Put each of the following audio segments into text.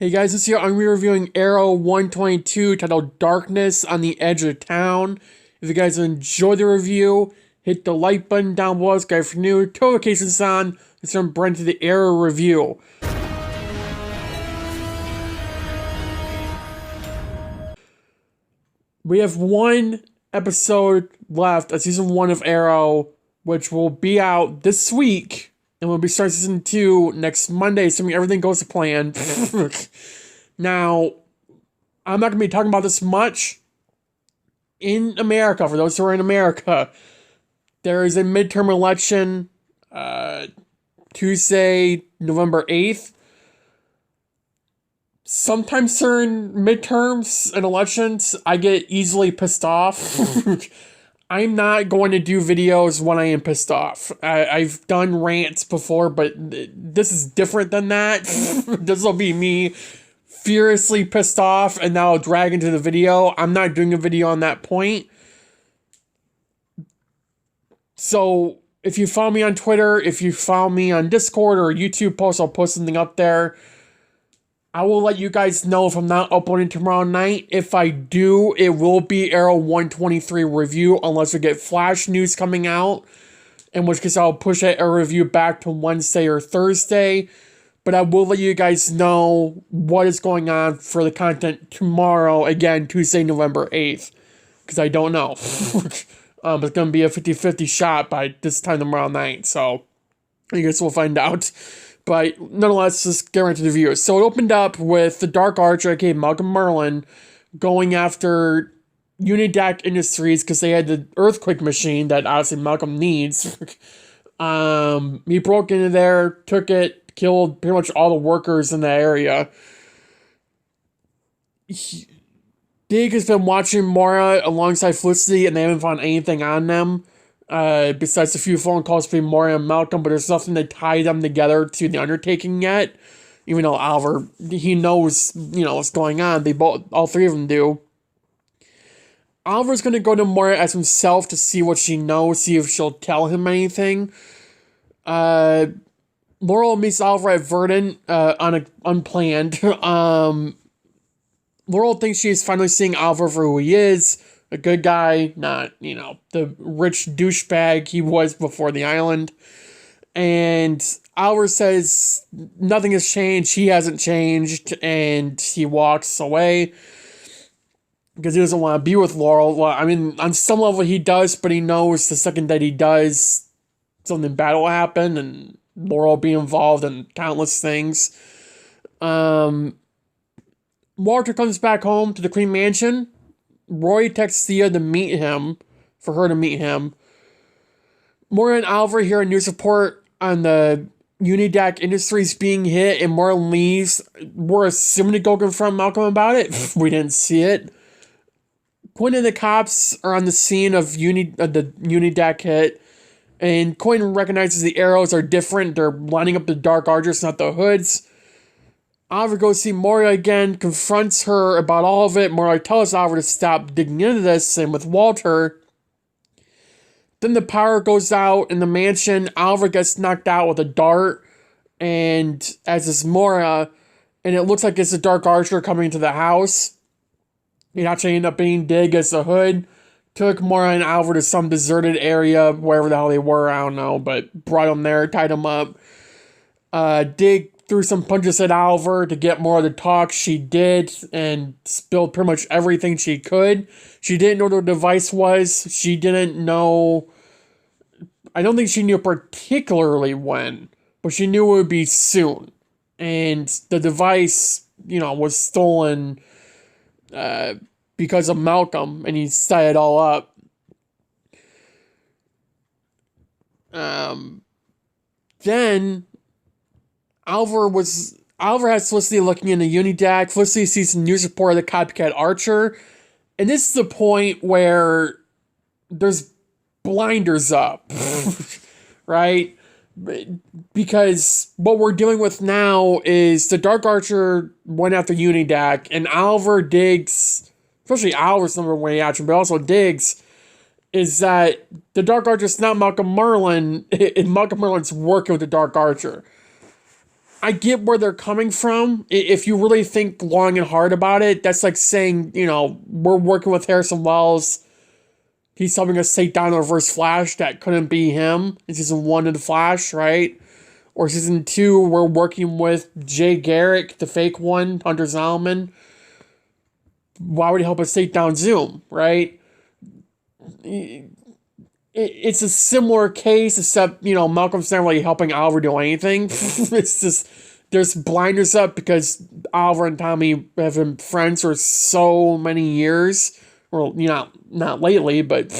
Hey guys, this year I'm reviewing Arrow 122 titled Darkness on the Edge of Town. If you guys enjoy the review, hit the like button down below, subscribe for new, notifications on, let's jump right into the Arrow review. We have one episode left of season 1 of Arrow, which will be out this week. And we'll be starting season 2 next Monday, assuming everything goes to plan. Now, I'm not going to be talking about this much. In America, for those who are in America, there is a midterm election Tuesday, November 8th. Sometimes during midterms and elections, I get easily pissed off. I'm not going to do videos when I am pissed off. I've done rants before, but this is different than that. This will be me furiously pissed off, and now I'll drag into the video. I'm not doing a video on that point. So, if you follow me on Twitter, if you follow me on Discord or YouTube posts, I'll post something up there. I will let you guys know if I'm not uploading tomorrow night. If I do, it will be Arrow 123 review, unless we get Flash news coming out, in which case I'll push a review back to Wednesday or Thursday. But I will let you guys know what is going on for the content tomorrow, again, Tuesday, November 8th, because I don't know. It's going to be a 50-50 shot by this time tomorrow night, so I guess we'll find out. But nonetheless, just get right to the review. So it opened up with the Dark Archer, aka Malcolm Merlin, going after Unidac Industries because they had the earthquake machine that obviously Malcolm needs. He broke into there, took it, killed pretty much all the workers in the area. Dig has been watching Moira alongside Felicity, and they haven't found anything on them. Besides a few phone calls between Moira and Malcolm, but there's nothing to tie them together to the Undertaking yet. Even though Oliver, he knows, what's going on. All three of them do. Oliver's gonna go to Moira as himself to see what she knows, see if she'll tell him anything. Laurel meets Oliver at Verdant, unplanned. Laurel thinks she's finally seeing Oliver for who he is. A good guy, not, the rich douchebag he was before the island. And Oliver says nothing has changed, he hasn't changed, and he walks away because he doesn't want to be with Laurel. Well, I mean, on some level he does, but he knows the second that he does, something bad will happen, and Laurel will be involved in countless things. Walter comes back home to the Queen Mansion. Roy texts Thea to meet him, for her to meet him. Moira and Oliver hear a news report on the Unidac Industries being hit, and Moira leaves. We're assuming to go confront Malcolm about it. We didn't see it. Quinn and the cops are on the scene of the Unidac hit, and Quinn recognizes the arrows are different. They're lining up the Dark Archers, not the hoods. Oliver goes see Moira again, confronts her about all of it. Moira tells Oliver to stop digging into this, same with Walter. Then the power goes out in the mansion. Oliver gets knocked out with a dart, and as is Moira, and it looks like it's a Dark Archer coming into the house. It actually ended up being Dig as the hood. Took Moira and Oliver to some deserted area, wherever the hell they were, I don't know, but brought them there, tied them up. Dig threw some punches at Oliver to get more of the talk. She did, and spilled pretty much everything she could. She didn't know what the device was. She didn't know... I don't think she knew particularly when, but she knew it would be soon. And the device, was stolen because of Malcolm, and he set it all up. Then... Oliver has Felicity looking into Unidac. Felicity sees some news report of the copycat Archer. And this is the point where there's blinders up. Right? Because what we're dealing with now is the Dark Archer went after Unidac, and Oliver digs, especially Oliver's number one reaction, but also digs, is that the Dark Archer's not Malcolm Merlin, and Malcolm Merlin's working with the Dark Archer. I get where they're coming from. If you really think long and hard about it, that's like saying, we're working with Harrison Wells. He's helping us take down the Reverse Flash. That couldn't be him in season 1 of The Flash, right? Or season 2, we're working with Jay Garrick, the fake one, Hunter Zalman. Why would he help us take down Zoom, right? It's a similar case, except, Malcolm's not really helping Oliver do anything. It's just, there's blinders up because Oliver and Tommy have been friends for so many years. Well, not lately, but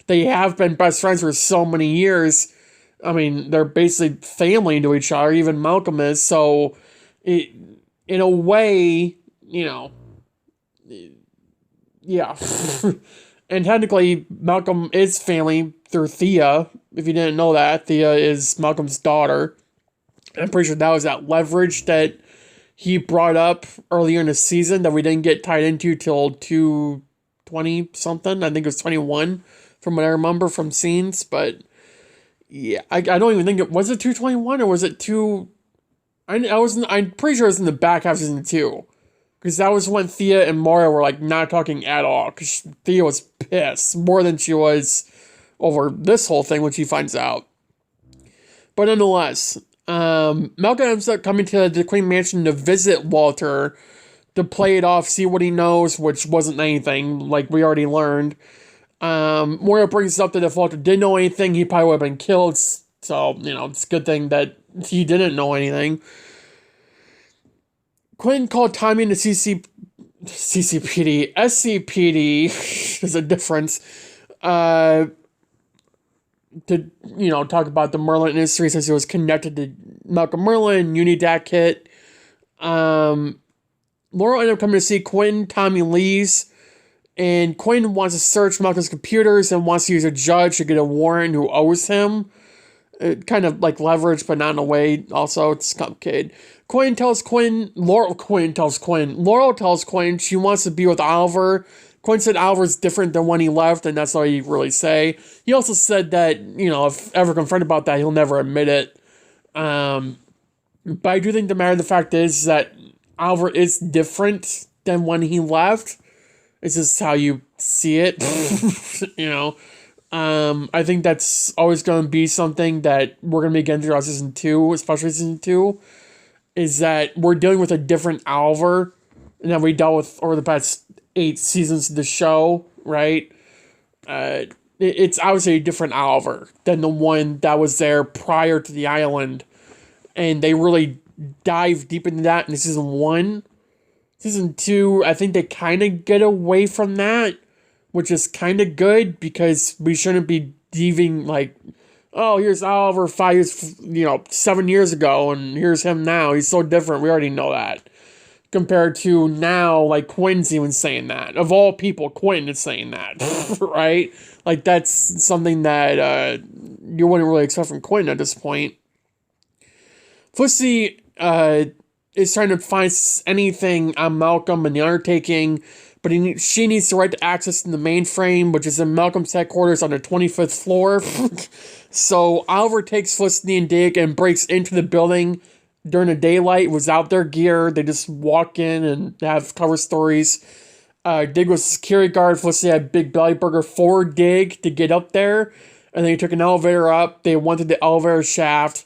they have been best friends for so many years. I mean, they're basically family to each other, even Malcolm is. So, in a way, yeah. And technically, Malcolm is family through Thea. If you didn't know that, Thea is Malcolm's daughter. I'm pretty sure that was that leverage that he brought up earlier in the season that we didn't get tied into till 220-something. I think it was 21 from what I remember from scenes. But yeah, I don't even think was it 221 or was it 2... I'm pretty sure it was in the back half of season 2. Because that was when Thea and Mario were, not talking at all. Because Thea was pissed. More than she was over this whole thing when she finds out. But nonetheless, Malcolm ends up coming to the Queen Mansion to visit Walter. To play it off, see what he knows, which wasn't anything, like we already learned. Mario brings up that if Walter did know anything, he probably would have been killed. So, it's a good thing that he didn't know anything. Quinn called Tommy into SCPD. There's a difference. To, talk about the Merlin industry since it was connected to Malcolm Merlin, Unidac kit. Laurel ended up coming to see Quinn. Tommy leaves. And Quinn wants to search Malcolm's computers and wants to use a judge to get a warrant who owes him. Kind of like leverage, but not in a way. Also, it's complicated. Laurel tells Quinn she wants to be with Oliver. Quinn said Oliver's different than when he left, and that's all he really say. He also said that, if ever confronted about that, he'll never admit it. But I do think the matter of the fact is that Oliver is different than when he left. It's just how you see it, I think that's always going to be something that we're going to be getting throughout season 2, especially season 2. Is that we're dealing with a different Oliver than we dealt with over the past 8 seasons of the show, right? It's obviously a different Oliver than the one that was there prior to the island. And they really dive deep into that in season 1. Season 2, I think they kind of get away from that, which is kind of good because we shouldn't be diving here's Oliver 7 years ago, and here's him now. He's so different. We already know that. Compared to now, Quinn's even saying that. Of all people, Quinn is saying that, right? That's something that you wouldn't really expect from Quinn at this point. Felicity is trying to find anything on Malcolm and the Undertaking, but she needs the right to access in the mainframe, which is in Malcolm's headquarters on the 25th floor. So Oliver takes Felicity and Dig and breaks into the building during the daylight without their gear. They just walk in and have cover stories. Dig was a security guard. Felicity had Big Belly Burger for Dig to get up there. And then he took an elevator up. They went to the elevator shaft.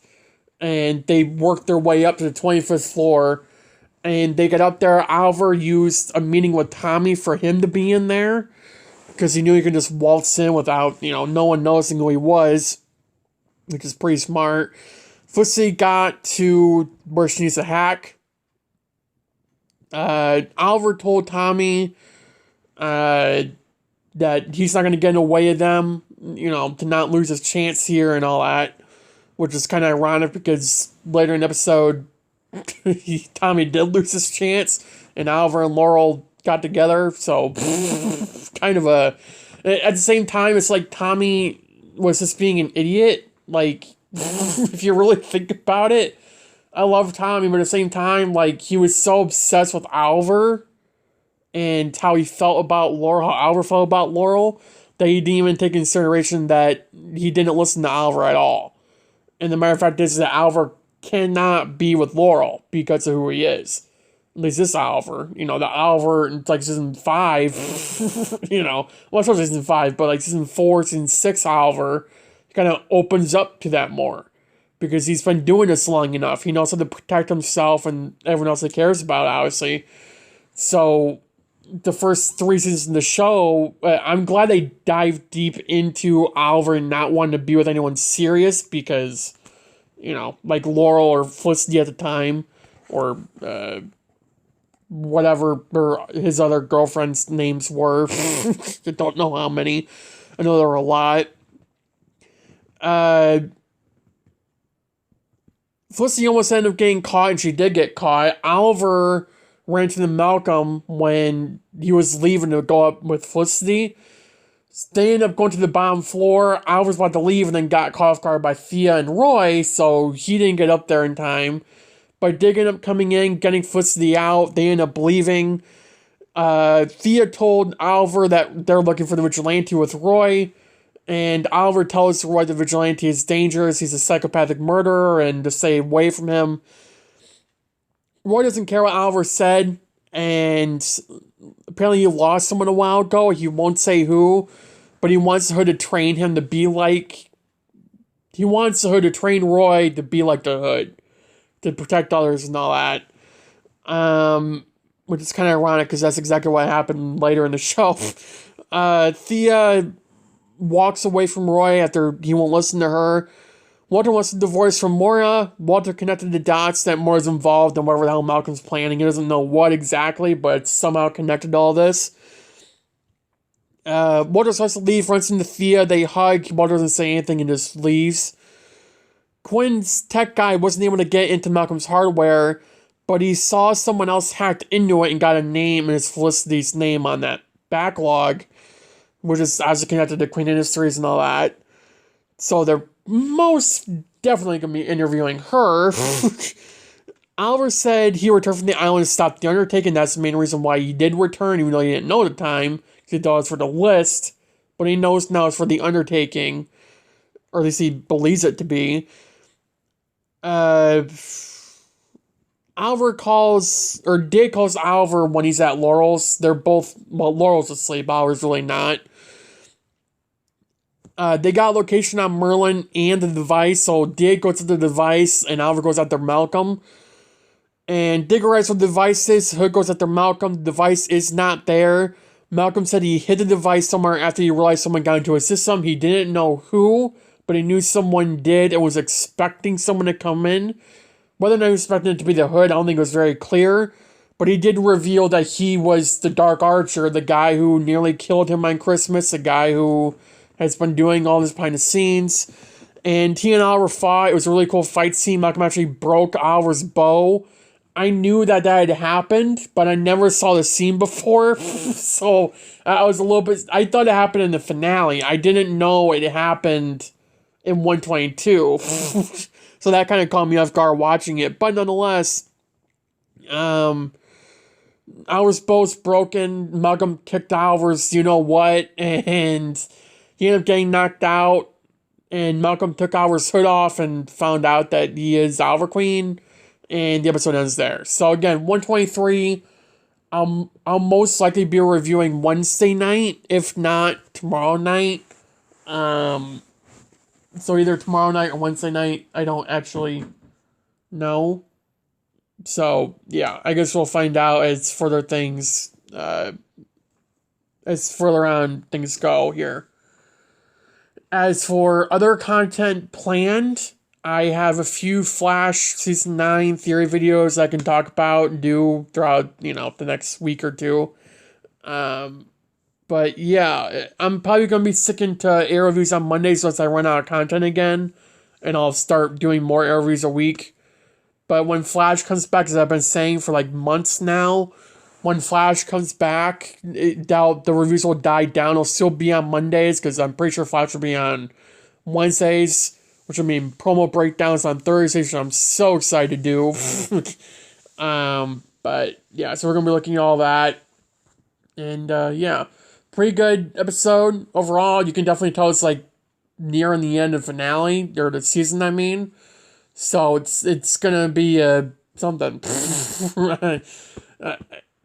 And they worked their way up to the 25th floor. And they got up there. Oliver used a meeting with Tommy for him to be in there. Because he knew he could just waltz in without, no one noticing who he was. Which is pretty smart. Felicity got to where she needs to hack. Oliver told Tommy that he's not going to get in the way of them. To not lose his chance here and all that. Which is kind of ironic because later in the episode, Tommy did lose his chance. And Oliver and Laurel got together. So, kind of at the same time, it's like Tommy was just being an idiot. If you really think about it, I love Tommy, but at the same time, he was so obsessed with Oliver and how he felt about Laurel, how Oliver felt about Laurel, that he didn't even take into consideration that he didn't listen to Oliver at all. And the matter of fact is that Oliver cannot be with Laurel because of who he is. At least this Oliver. You know, the Oliver in like season 5, you know, well, it's not season 5, but like season 4, season 6 Oliver kind of opens up to that more. Because he's been doing this long enough. He knows how to protect himself and everyone else he cares about, obviously. So, the first 3 seasons of the show, I'm glad they dived deep into Oliver and not wanting to be with anyone serious because, you know, like Laurel or Felicity at the time, or whatever his other girlfriends' names were. I don't know how many. I know there were a lot. Felicity almost ended up getting caught, and she did get caught. Oliver ran into Malcom when he was leaving to go up with Felicity. They ended up going to the bottom floor. Oliver's about to leave and then got caught off guard by Thea and Roy, so he didn't get up there in time. But they ended up coming in, getting Felicity out. They ended up leaving. Thea told Oliver that they're looking for the vigilante with Roy. And Oliver tells Roy the vigilante is dangerous, he's a psychopathic murderer, and to stay away from him. Roy doesn't care what Oliver said, and apparently he lost someone a while ago. He won't say who, but he wants the Hood to train him to be like... He wants the Hood to train Roy to be like the Hood, to protect others and all that. Which is kind of ironic, because that's exactly what happened later in the show. Thea walks away from Roy after he won't listen to her. Walter wants a divorce from Moira. Walter connected the dots that Moira's involved in whatever the hell Malcolm's planning. He doesn't know what exactly, but it's somehow connected to all this. Walter starts to leave, runs into Thea. They hug. Walter doesn't say anything and just leaves. Quinn's tech guy wasn't able to get into Malcolm's hardware, but he saw someone else hacked into it and got a name, and it's Felicity's name on that backlog, which is obviously connected to Queen Industries and all that. So they're most definitely going to be interviewing her. Oliver said he returned from the island to stop the Undertaking. That's the main reason why he did return, even though he didn't know at the time. He thought it was for the list, but he knows now it's for the Undertaking. Or at least he believes it to be. Oliver calls Oliver when he's at Laurel's. They're both, well, Laurel's asleep, Oliver's really not. They got a location on Merlin and the device, so Dig goes to the device and Oliver goes after Malcom. And Dig arrives where the device is, Hood goes after Malcom, the device is not there. Malcom said he hid the device somewhere after he realized someone got into his system. He didn't know who, but he knew someone did and was expecting someone to come in. Whether or not he was expecting it to be the Hood, I don't think it was very clear. But he did reveal that he was the Dark Archer, the guy who nearly killed him on Christmas, the guy who has been doing all this behind the scenes. And he and Oliver fought. It was a really cool fight scene. Malcolm actually broke Oliver's bow. I knew that had happened, but I never saw the scene before. So I was a little bit... I thought it happened in the finale. I didn't know it happened in 122. So that kind of caught me off guard watching it. But nonetheless, Oliver's bow's broken. Malcolm kicked Oliver's you-know-what, and he ended up getting knocked out. And Malcolm took Oliver's hood off and found out that he is Oliver Queen. And the episode ends there. So again, 123, I'll most likely be reviewing Wednesday night, if not tomorrow night. So either tomorrow night or Wednesday night, I don't actually know. So yeah, I guess we'll find out as further on things go here. As for other content planned, I have a few Flash Season 9 theory videos I can talk about and do throughout, the next week or two. But yeah, I'm probably going to be sticking to Arrow reviews on Mondays once I run out of content again. And I'll start doing more Arrow reviews a week. But when Flash comes back, as I've been saying for like months now, when Flash comes back, the reviews will die down. It'll still be on Mondays because I'm pretty sure Flash will be on Wednesdays, which will mean promo breakdowns on Thursdays, which I'm so excited to do. But yeah, so we're going to be looking at all that. And yeah, pretty good episode overall. You can definitely tell it's like nearing the end of finale, or the season, I mean. So it's gonna be something.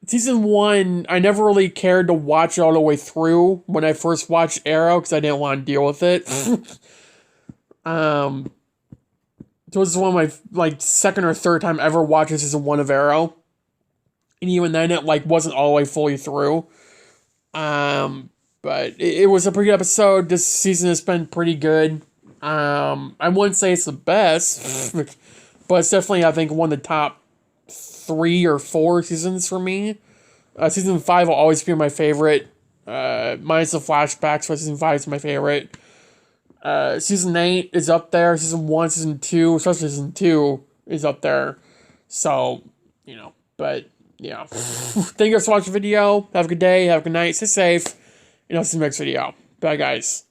Season 1, I never really cared to watch it all the way through when I first watched Arrow because I didn't want to deal with it. So this is one of my second or third time ever watching season 1 of Arrow, and even then it wasn't all the way fully through. But it was a pretty good episode. This season has been pretty good. I wouldn't say it's the best, but it's definitely, I think, one of the top 3 or 4 seasons for me. Season 5 will always be my favorite. Minus the flashbacks, but season 5 is my favorite. Season 8 is up there. Season 1, season 2, especially season 2 is up there. So, but yeah. Thank you guys for watching the video. Have a good day. Have a good night. Stay safe. And I'll see you in the next video. Bye, guys.